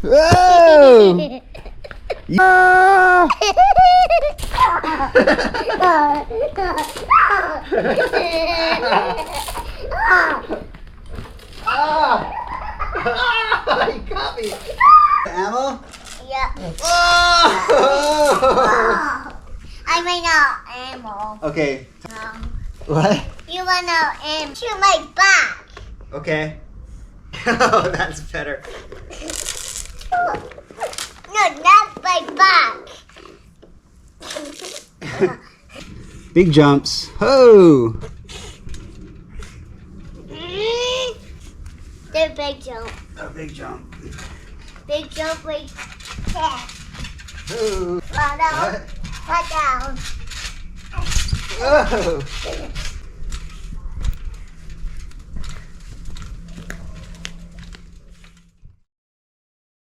Whoa! Yeah! You got me. Ammo? Yeah. Oh! I may not ammo. Okay. What? You wanna shoot my back. Okay. Oh, that's better. No, not my back. Big jumps. Oh! The big jump. A big jump. Big jump like that. Oh. Fall down. Fall down. Oh.